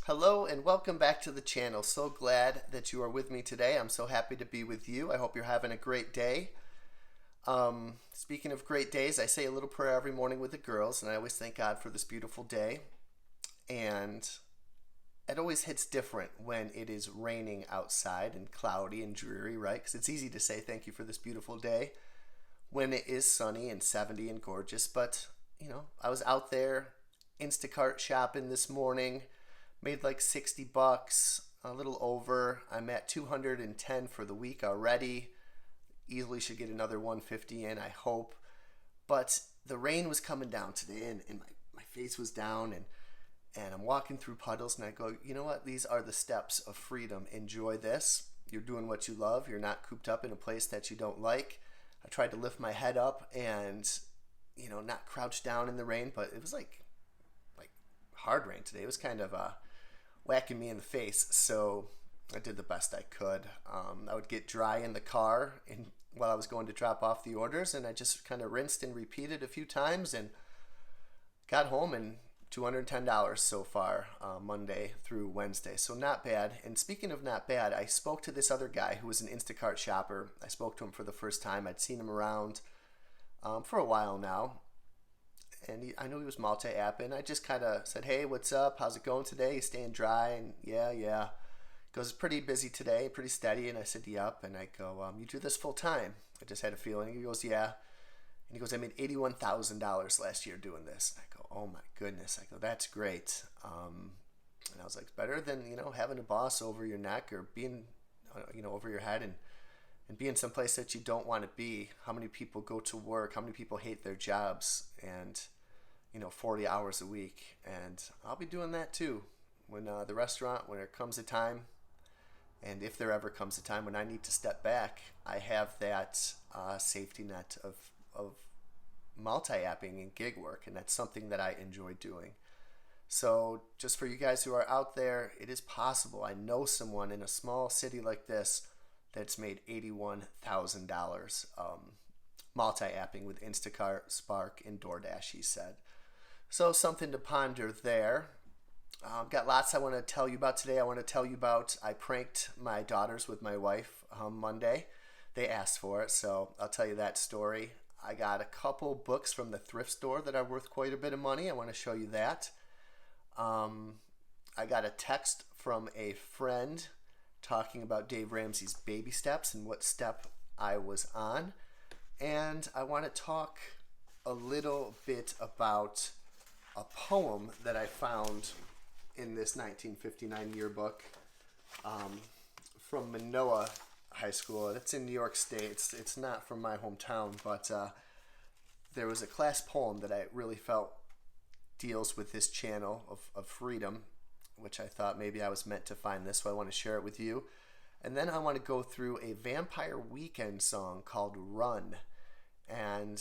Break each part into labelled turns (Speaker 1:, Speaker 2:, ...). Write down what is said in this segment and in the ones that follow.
Speaker 1: Hello and welcome back to the channel. So glad that you are with me today. I'm so happy to be with you. I hope you're having a great day. Speaking of great days, I say a little prayer every morning with the girls, and I always thank God for this beautiful day. And it always hits different when it is raining outside and cloudy and dreary, right? Because it's easy to say thank you for this beautiful day when it is sunny and 70 and gorgeous. But, I was out there Instacart shopping this morning, made like 60 bucks, a little over. I'm at 210 for the week already. Easily should get another 150 in, I hope. But the rain was coming down today, and my face was down, and I'm walking through puddles, and I go, you know what? These are the steps of freedom. Enjoy this. You're doing what you love. You're not cooped up in a place that you don't like. I tried to lift my head up and, not crouch down in the rain, but it was like hard rain today. It was kind of whacking me in the face, so I did the best I could. I would get dry in the car while I was going to drop off the orders, and I just kind of rinsed and repeated a few times and got home, and $210 so far, Monday through Wednesday. So not bad. And speaking of not bad, I spoke to this other guy who was an Instacart shopper. I spoke to him for the first time. I'd seen him around for a while now. And I knew he was multi-apping. I just kind of said, hey, what's up? How's it going today? You staying dry? And yeah. He goes, it's pretty busy today, pretty steady. And I said, yep. And I go, you do this full time? I just had a feeling. He goes, yeah. And he goes, I made $81,000 last year doing this. And I go, oh my goodness. I go, that's great. And I was like, it's better than, having a boss over your neck or being, over your head and being someplace that you don't want to be. How many people go to work? How many people hate their jobs? And, 40 hours a week. And I'll be doing that too. When the restaurant, when there comes a time, and if there ever comes a time when I need to step back, I have that safety net of multi-apping and gig work, and that's something that I enjoy doing. So just for you guys who are out there, it is possible. I know someone in a small city like this that's made $81,000 multi-apping with Instacart, Spark, and DoorDash, he said. So something to ponder there. Got lots I want to tell you about today. I pranked my daughters with my wife Monday. They asked for it, so I'll tell you that story. I got a couple books from the thrift store that are worth quite a bit of money. I want to show you that. I got a text from a friend talking about Dave Ramsey's baby steps and what step I was on. And I want to talk a little bit about a poem that I found in this 1959 yearbook from Manoa High School. It's in New York State. It's not from my hometown, but there was a class poem that I really felt deals with this channel of freedom, which I thought maybe I was meant to find this, so I want to share it with you. And then I want to go through a Vampire Weekend song called Run. And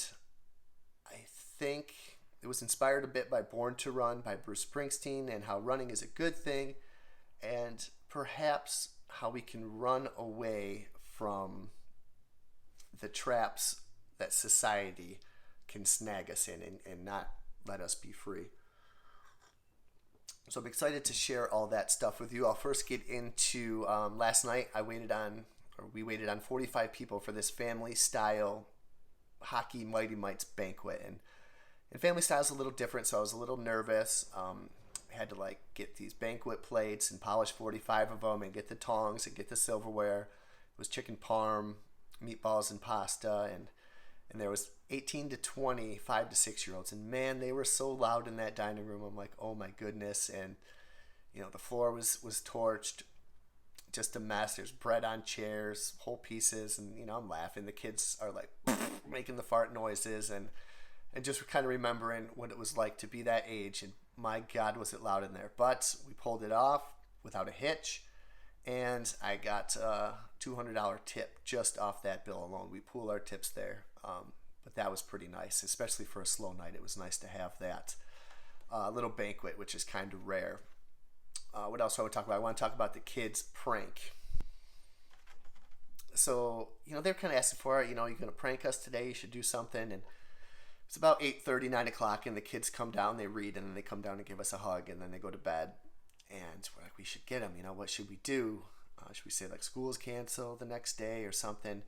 Speaker 1: I think it was inspired a bit by Born to Run by Bruce Springsteen, and how running is a good thing, and perhaps how we can run away from the traps that society can snag us in and not let us be free. So I'm excited to share all that stuff with you. I'll first get into last night. We waited on 45 people for this family style hockey Mighty Mites banquet, and family style is a little different, so I was a little nervous. I had to get these banquet plates and polish 45 of them and get the tongs and get the silverware. It was chicken parm, meatballs, and pasta, and there was 18 to 20, 5 to 6 year olds, and man, they were so loud in that dining room. I'm like, oh my goodness. And the floor was torched, just a mess. There's bread on chairs, whole pieces, and I'm laughing. The kids are making the fart noises, and just kind of remembering what it was like to be that age. And my God, was it loud in there. But we pulled it off without a hitch, and I got a $200 tip just off that bill alone. We pool our tips there. But that was pretty nice, especially for a slow night. It was nice to have that little banquet, which is kind of rare. What else do I want to talk about? I want to talk about the kids' prank. So, they're kind of asking for it. You're going to prank us today. You should do something. And it's about 8:30, 9 o'clock, and the kids come down, they read, and then they come down and give us a hug, and then they go to bed. And we're like, we should get them. What should we do? Should we say like school's canceled the next day or something?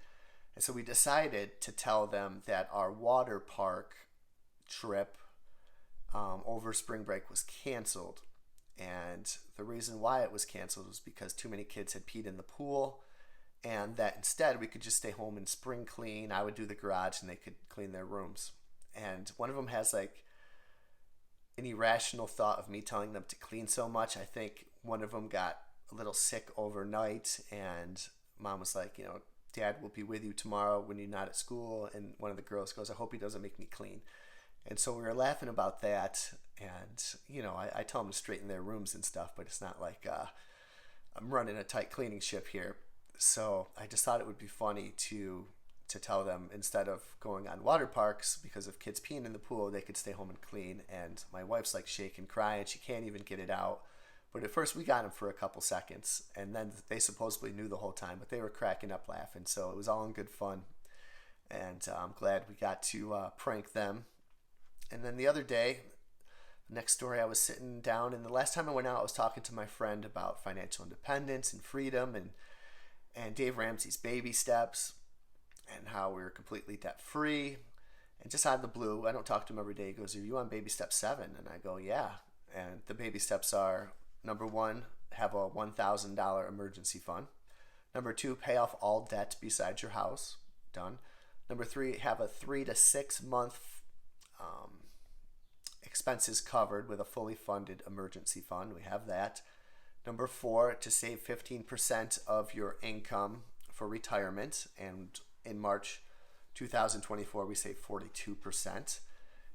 Speaker 1: And so we decided to tell them that our water park trip over spring break was canceled. And the reason why it was canceled was because too many kids had peed in the pool, and that instead we could just stay home and spring clean. I would do the garage and they could clean their rooms. And one of them has like an irrational thought of me telling them to clean so much. I think one of them got a little sick overnight, and mom was like, Dad will be with you tomorrow when you're not at school. And one of the girls goes, I hope he doesn't make me clean. And so we were laughing about that. And, I tell them to straighten their rooms and stuff, but it's not like I'm running a tight cleaning ship here. So I just thought it would be funny to tell them, instead of going on water parks because of kids peeing in the pool, they could stay home and clean. And my wife's like shaking, crying. She can't even get it out. But at first we got them for a couple seconds, and then they supposedly knew the whole time, but they were cracking up laughing. So it was all in good fun. And I'm glad we got to prank them. And then the other day, next story, I was sitting down, and the last time I went out, I was talking to my friend about financial independence and freedom and Dave Ramsey's baby steps and how we were completely debt free. And just out of the blue, I don't talk to him every day. He goes, are you on baby step 7? And I go, yeah. And the baby steps are, number 1, have a $1,000 emergency fund. Number 2, pay off all debt besides your house. Done. Number 3, have a 3 to 6 month expenses covered with a fully funded emergency fund. We have that. Number 4, to save 15% of your income for retirement. And in March 2024, we saved 42%. And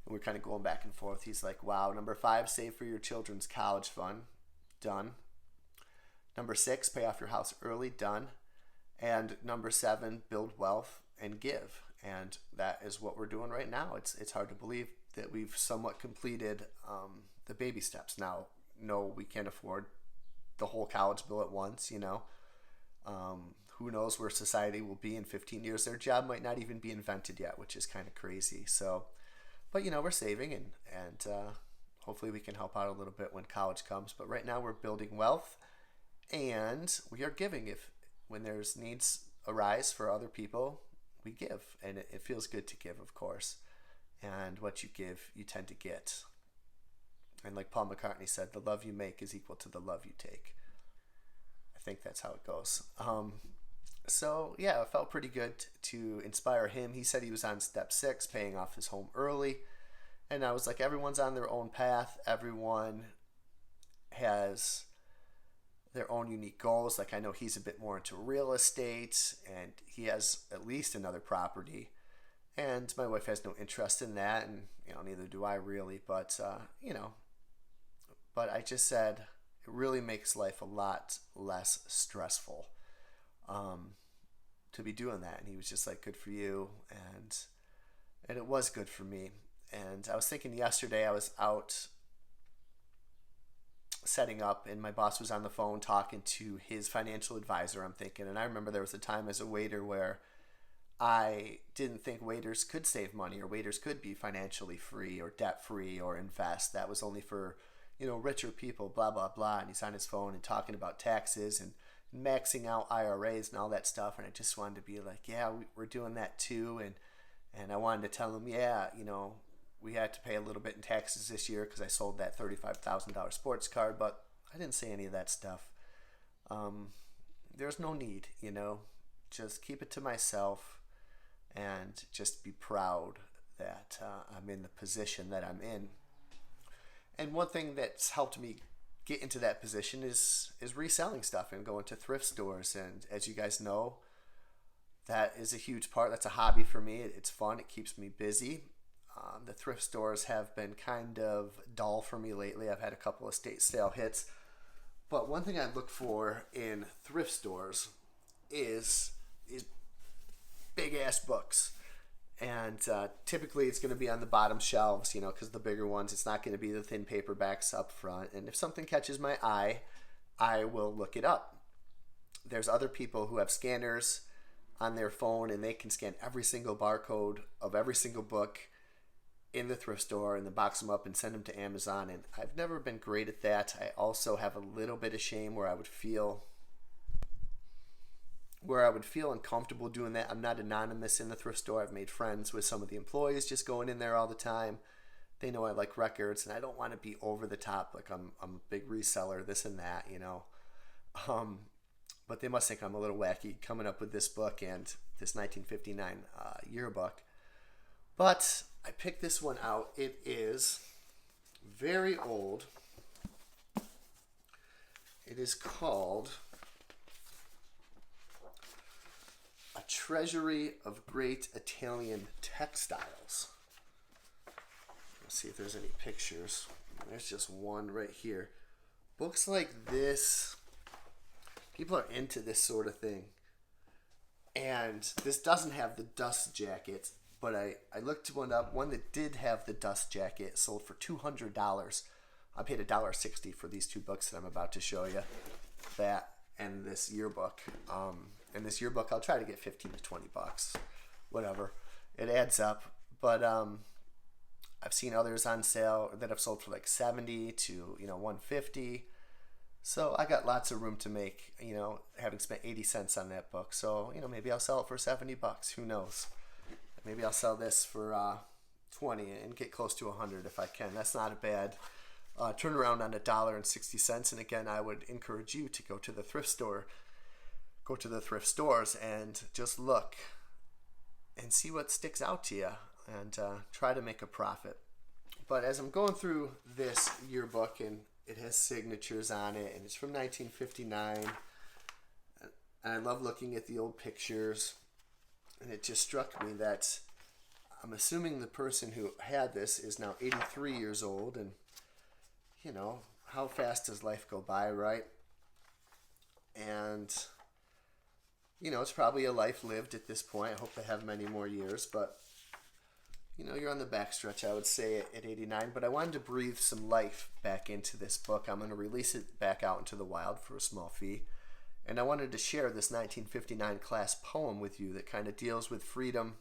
Speaker 1: we're kind of going back and forth. He's like, wow. Number 5, save for your children's college fund. Done. Number 6, pay off your house early. Done. And number 7, build wealth and give. And that is what we're doing right now. It's hard to believe that we've somewhat completed the baby steps. Now, no, we can't afford the whole college bill at once, Who knows where society will be in 15 years. Their job might not even be invented yet, which is kind of crazy. So, but, we're saving, and hopefully we can help out a little bit when college comes. But right now we're building wealth, and we are giving. When there's needs arise for other people, we give. And it feels good to give, of course. And what you give, you tend to get. And like Paul McCartney said, the love you make is equal to the love you take. I think that's how it goes. So yeah, it felt pretty good to inspire him. He said he was on step 6, paying off his home early. And I was like, everyone's on their own path. Everyone has their own unique goals. Like, I know he's a bit more into real estate, and he has at least another property. And my wife has no interest in that, and neither do I really. But but I just said it really makes life a lot less stressful to be doing that. And he was just like, good for you, and it was good for me. And I was thinking yesterday, I was out setting up, and my boss was on the phone talking to his financial advisor. I'm thinking, and I remember there was a time as a waiter where I didn't think waiters could save money, or waiters could be financially free or debt free or invest. That was only for, richer people, blah, blah, blah. And he's on his phone and talking about taxes and maxing out IRAs and all that stuff. And I just wanted to be like, yeah, we're doing that too. And I wanted to tell him, yeah, we had to pay a little bit in taxes this year because I sold that $35,000 sports card, but I didn't say any of that stuff. There's no need, just keep it to myself. And just be proud that I'm in the position that I'm in. And one thing that's helped me get into that position is reselling stuff and going to thrift stores. And as you guys know, that is a huge part. That's a hobby for me. It's fun. It keeps me busy. The thrift stores have been kind of dull for me lately. I've had a couple of estate sale hits. But one thing I look for in thrift stores is big ass books, and typically it's going to be on the bottom shelves, because the bigger ones, it's not going to be the thin paperbacks up front. And if something catches my eye, I will look it up. There's other people who have scanners on their phone, and they can scan every single barcode of every single book in the thrift store and then box them up and send them to Amazon. And I've never been great at that. I also have a little bit of shame where I would feel uncomfortable doing that. I'm not anonymous in the thrift store. I've made friends with some of the employees just going in there all the time. They know I like records, and I don't want to be over the top like I'm a big reseller, this and that, you know. But they must think I'm a little wacky coming up with this book and this 1959 yearbook. But I picked this one out. It is very old. It is called A Treasury of Great Italian Textiles. Let's see if there's any pictures. There's just one right here. Books like this, people are into this sort of thing. And this doesn't have the dust jacket, but I looked one up. One that did have the dust jacket sold for $200. I paid $1.60 for these two books that I'm about to show you. That and this yearbook. And this yearbook, I'll try to get $15 to $20. Whatever. It adds up. But I've seen others on sale that have sold for like $70 to $150. So I got lots of room to make, having spent 80 cents on that book. So, maybe I'll sell it for $70. Who knows? Maybe I'll sell this for 20 and get close to 100 if I can. That's not a bad turnaround on $1.60. And again, I would encourage you to go to the thrift store. Go to the thrift stores and just look and see what sticks out to you and try to make a profit. But as I'm going through this yearbook, and it has signatures on it, and it's from 1959, and I love looking at the old pictures, and it just struck me that I'm assuming the person who had this is now 83 years old, and how fast does life go by, right? And it's probably a life lived at this point. I hope they have many more years, but you're on the backstretch, I would say, at 89. But I wanted to breathe some life back into this book. I'm going to release it back out into the wild for a small fee. And I wanted to share this 1959 class poem with you that kind of deals with freedom.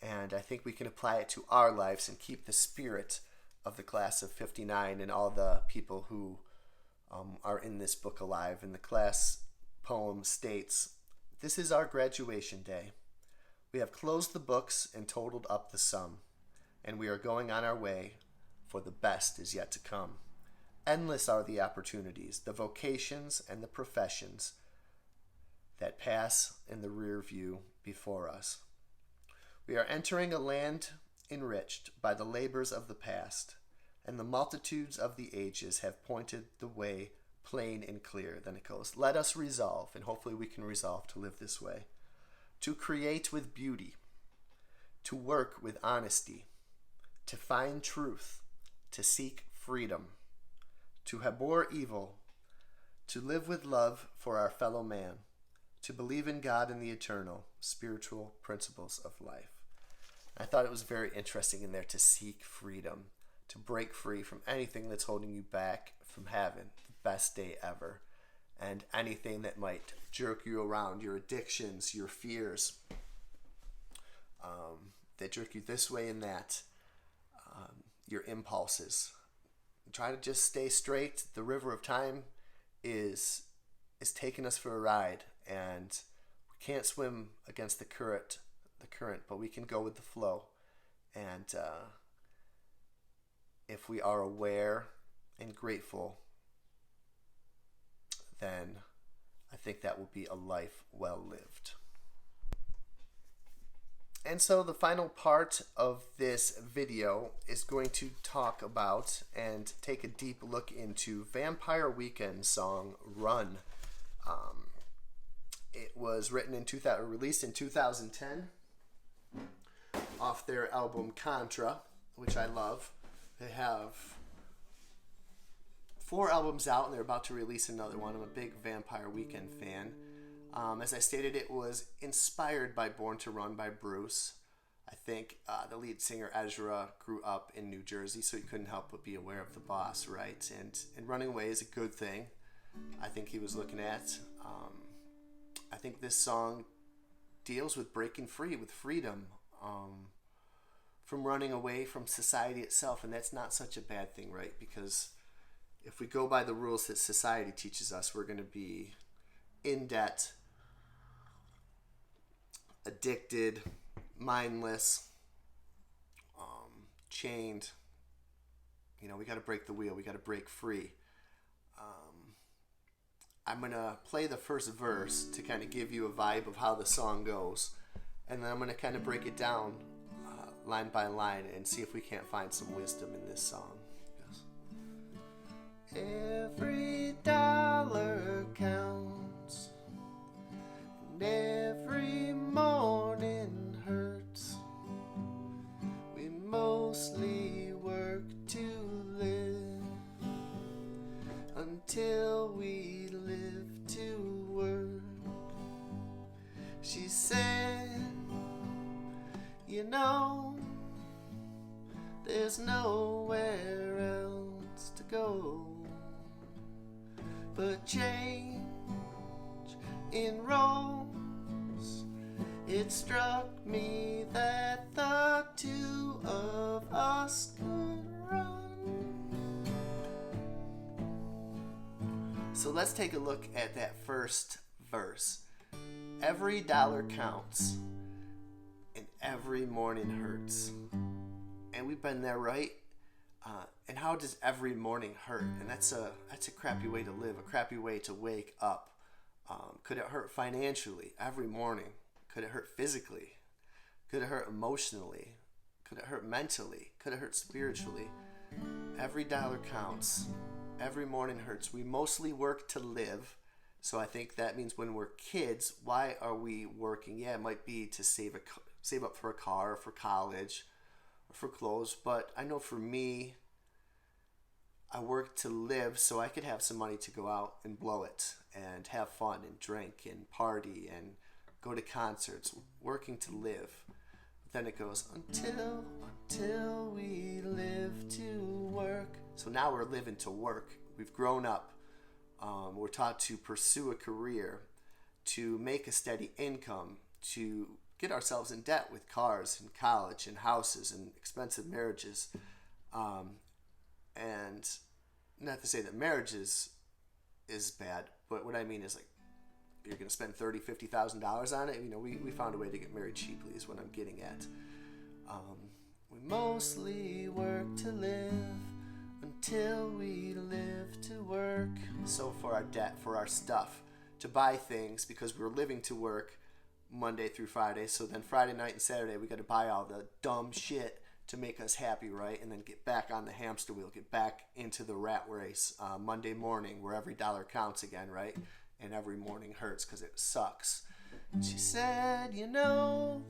Speaker 1: And I think we can apply it to our lives and keep the spirit of the class of 59 and all the people who are in this book alive. And the class poem states, "This is our graduation day. We have closed the books and totaled up the sum, and we are going on our way, for the best is yet to come. Endless are the opportunities, the vocations, and the professions that pass in the rear view before us. We are entering a land enriched by the labors of the past, and the multitudes of the ages have pointed the way plain and clear." Then it goes, "Let us resolve," and hopefully we can resolve to live this way, "to create with beauty, to work with honesty, to find truth, to seek freedom, to abhor evil, to live with love for our fellow man, to believe in God and the eternal, spiritual principles of life." I thought it was very interesting in there to seek freedom, to break free from anything that's holding you back from having the best day ever. And anything that might jerk you around, your addictions, your fears, that jerk you this way and that, your impulses. Try to just stay straight. The river of time is taking us for a ride, and we can't swim against the current, but we can go with the flow. And if we are aware and grateful, then I think that will be a life well lived. And so the final part of this video is going to talk about and take a deep look into Vampire Weekend's song Run. It was released in 2010 off their album Contra, which I love. They have 4 albums out, and they're about to release another one. I'm a big Vampire Weekend fan. As I stated, it was inspired by Born to Run by Bruce. I think the lead singer Ezra grew up in New Jersey, so he couldn't help but be aware of the boss, right? And running away is a good thing, I think he was looking at. I think this song deals with breaking free, with freedom, running away from society itself, and that's not such a bad thing, right? Because if we go by the rules that society teaches us, we're going to be in debt, addicted, mindless, chained. We got to break the wheel. We got to break free. I'm going to play the first verse to kind of give you a vibe of how the song goes. And then I'm going to kind of break it down line by line and see if we can't find some wisdom in this song. Yes. Every dollar counts, and every morning hurts. We mostly work to live until we live to work. She said, there's nowhere else to go but change in roles. It struck me that the two of us could run. So let's take a look at that first verse. Every dollar counts, and every morning hurts. And we've been there, right? And how does every morning hurt? And that's a crappy way to live, a crappy way to wake up. Could it hurt financially every morning? Could it hurt physically? Could it hurt emotionally? Could it hurt mentally? Could it hurt spiritually? Every dollar counts. Every morning hurts. We mostly work to live. So I think that means when we're kids, why are we working? Yeah, it might be to save up for a car, or for college, or for clothes. But I know for me, I work to live so I could have some money to go out and blow it and have fun and drink and party and go to concerts. Working to live. Then it goes until we live to work. So now we're living to work. We've grown up. We're taught to pursue a career, to make a steady income, to get ourselves in debt with cars and college and houses and expensive marriages. And not to say that marriage is bad, but what I mean is, like, you're going to spend $30,000, $50,000 on it. We found a way to get married cheaply is what I'm getting at. We mostly work to live until we live to work. So for our debt, for our stuff, to buy things, because we're living to work Monday through Friday. So then Friday night and Saturday, we got to buy all the dumb shit to make us happy, right? And then get back on the hamster wheel, get back into the rat race Monday morning, where every dollar counts again, right? And every morning hurts because it sucks. She said,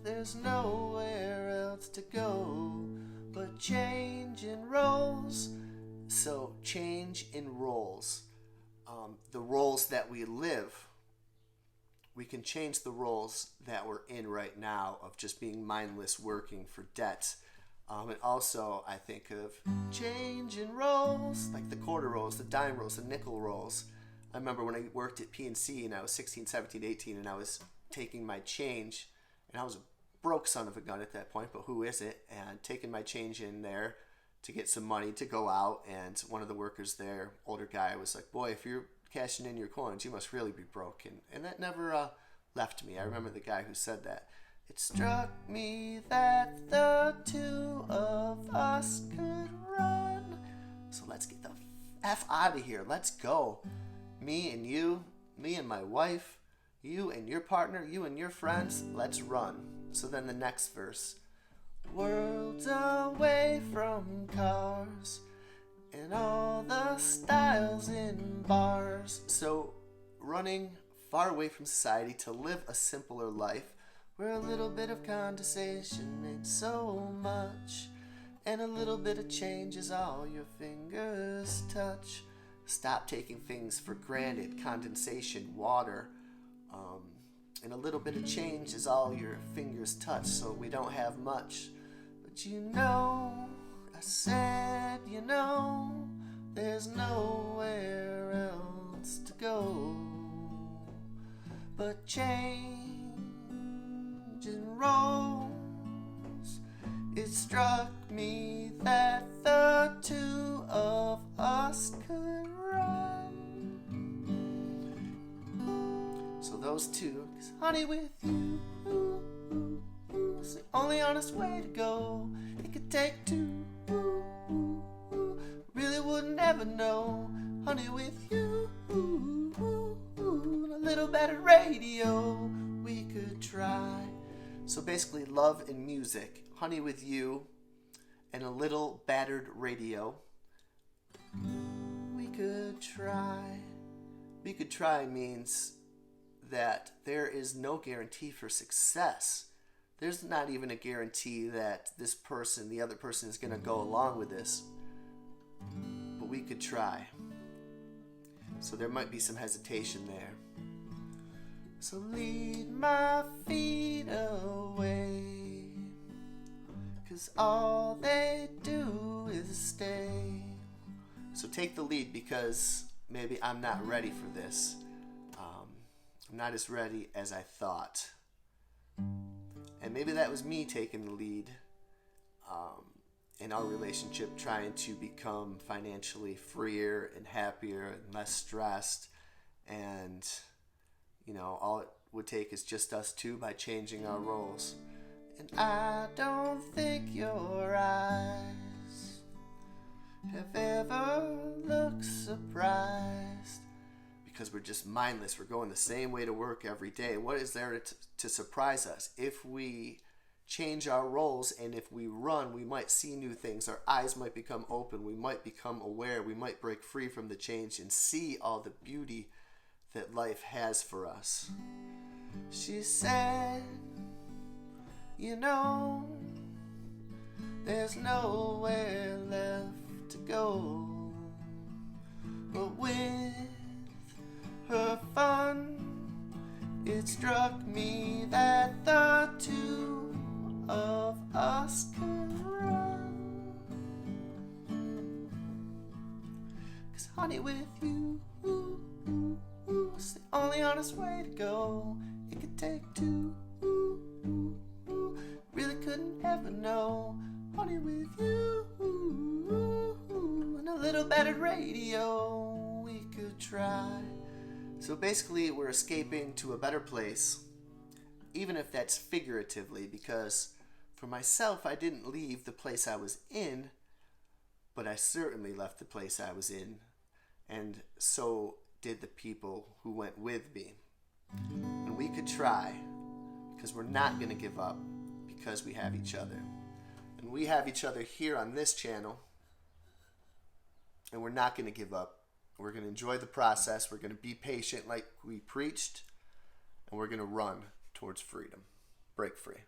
Speaker 1: there's nowhere else to go but change in roles. So change in roles. The roles that we live, we can change the roles that we're in right now of just being mindless, working for debt. And also, I think of change in roles, like the quarter rolls, the dime rolls, the nickel rolls. I remember when I worked at PNC and I was 16, 17, 18, and I was taking my change, and I was a broke son of a gun at that point, but who is it? And taking my change in there to get some money to go out, and one of the workers there, older guy, was like, boy, if you're cashing in your coins, you must really be broke. And that never left me. I remember the guy who said that. It struck me that the two of us could run. So let's get the F out of here. Let's go. Me and you, me and my wife, you and your partner, you and your friends, let's run. So then the next verse. Worlds away from cars and all the styles in bars. So running far away from society to live a simpler life, where a little bit of condensation means so much, and a little bit of change is all your fingers touch. Stop taking things for granted, condensation, water, and a little bit of change is all your fingers touch, so we don't have much. But I said, there's nowhere else to go but change in roles. It struck me that the two of us could run. So those two, 'cause honey, with you, it's the only honest way to go. It could take two, really wouldn't ever know. Honey, with you, and a little better radio, we could try. So basically, love and music, honey with you, and a little battered radio. We could try. We could try means that there is no guarantee for success. There's not even a guarantee that this person, the other person, is going to go along with this. But we could try. So there might be some hesitation there. So lead my feet away, 'cause all they do is stay. So take the lead, because maybe I'm not ready for this. I'm not as ready as I thought. And maybe that was me taking the lead in our relationship, trying to become financially freer and happier and less stressed. And, all it would take is just us two by changing our roles. And I don't think your eyes have ever looked surprised, because we're just mindless. We're going the same way to work every day. What is there to surprise us? If we change our roles and if we run, we might see new things. Our eyes might become open. We might become aware. We might break free from the change and see all the beauty that life has for us. She said, there's nowhere left to go. But with her fun, it struck me that the two of us could run. 'Cause honey, with you, it's the only honest way to go. It could take two, really couldn't ever know. Honey, with you, and a little better radio, we could try. So basically, we're escaping to a better place, even if that's figuratively, because for myself, I didn't leave the place I was in, but I certainly left the place I was in, and so did the people who went with me. And we could try, because we're not going to give up, because we have each other. And we have each other here on this channel, and we're not going to give up. We're going to enjoy the process. We're going to be patient like we preached, and we're going to run towards freedom. Break free.